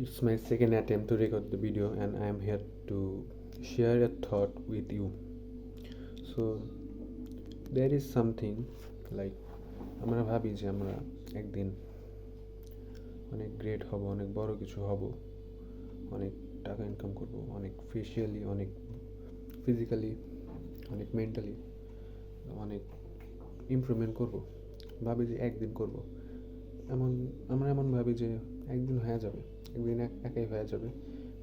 It's my second attempt to record the video, and I am here to share a thought with you. So, there is something like আমরা ভাবি যে আমরা একদিন অনেক great হব, অনেক বড় কিছু হব, অনেক টাকা ইনকাম করব, অনেক ফিজিক্যালি, অনেক ফিজিক্যালি, অনেক মেন্টালি অনেক ইমপ্রুভমেন্ট করব, ভাবি যে একদিন করব। আমরা এমন ভাবি যে একদিন হয়ে যাবে, একদিন একাই হয়ে যাবে,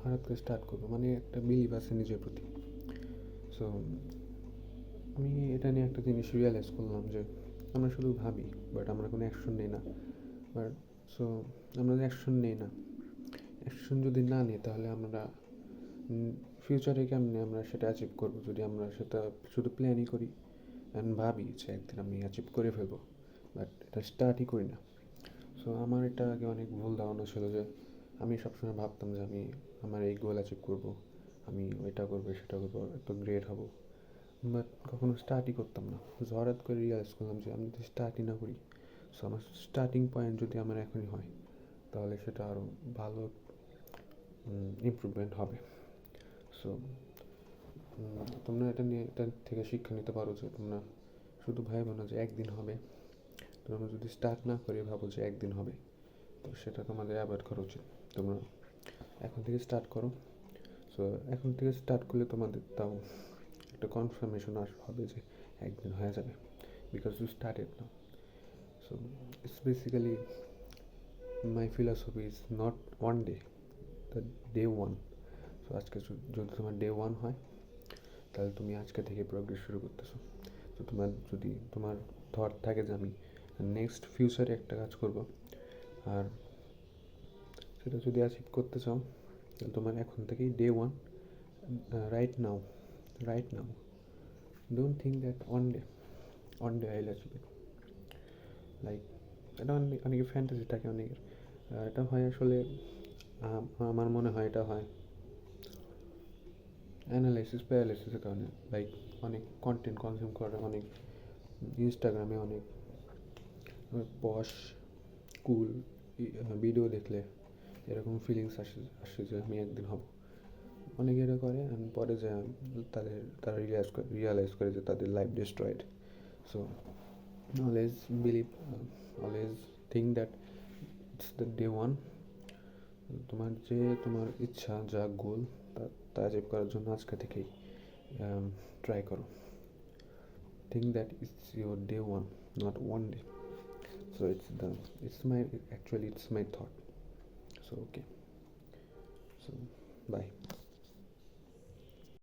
হঠাৎ করে স্টার্ট করবো, মানে একটা বিলিভ আছে নিজের প্রতি। সো আমি এটা নিয়ে একটা জিনিস রিয়েলাইজ করলাম যে আমরা শুধু ভাবি, বাট আমরা কোনো অ্যাকশন নিই না। বাট সো আমরা যদি অ্যাকশন নিই না, অ্যাকশন যদি না নিই, তাহলে আমরা ফিউচারে কেমনি আমরা সেটা অ্যাচিভ করবো যদি আমরা সেটা শুধু প্ল্যানই করি অ্যান্ড ভাবি যে একদিন আমি অ্যাচিভ করে ফেলবো, বাট এটা স্টার্টই করি না। সো আমার এটা আগে অনেক ভুল ধারণা ছিল যে আমি সবসময় ভাবতাম যে আমি আমার এই গোল অ্যাচিভ করবো, আমি ওইটা করবো, সেটা করবো, একটু গ্রেট হবো, বাট কখনো স্টার্টই করতাম না। হঠাৎ করে রিয়েলাইজ করলাম যে আমি যদি স্টার্টই না করি, সো আমার স্টার্টিং পয়েন্ট যদি আমার এখনই হয়, তাহলে সেটা আরও ভালো ইমপ্রুভমেন্ট হবে। সো তোমরা এটা নিয়ে, এটা থেকে শিক্ষা নিতে পারো যে তোমরা শুধু ভাবো না যে একদিন হবে। তোমরা যদি স্টার্ট না করে ভাবো যে একদিন হবে, তো সেটা তোমাদের অ্যাভয়েড করা উচিত। তোমরা এখন থেকে স্টার্ট করো। সো এখন থেকে স্টার্ট করলে তোমাদের তাও একটা কনফার্মেশন হবে যে একদিন হয়ে যাবে, because you started now. So it's basically my philosophy is not one day, the day one. So আজকে যদি তোমার ডে ওয়ান হয়, তাহলে তুমি আজকে থেকে প্রোগ্রেস শুরু করতেছো। তো যদি তোমার থট থাকে যে আমি নেক্সট ফিউচারে একটা কাজ করব, আর সেটা যদি অ্যাচিভ করতে চাও, তাহলে তোমার এখন থেকেই day one, right now, don't think that one day আইল অ্যাচিভ ইট। লাইক এটা অনেকের ফ্যান্টাসি থাকে, অনেকের এটা হয় আসলে, আমার মনে হয় এটা হয় অ্যানালাইসিস প্যারালাইসিসের কারণে। লাইক অনেক কন্টেন্ট কনজিউম করে, অনেক ইনস্টাগ্রামে অনেক পশ কুল ভিডিও দেখলে এরকম ফিলিংস আসে যে আমি একদিন হব। অনেকে এটা করে অ্যান্ড পরে যে তারা রিয়ালাইজ করে যে তাদের life destroyed. So always believe, always think that it's the day one. তোমার ইচ্ছা যা গোল, তা অ্যাচিভ করার জন্য আজকে থেকেই ট্রাই করো। Think that it's your day one, not one day. So it's my thought. So okay, so bye.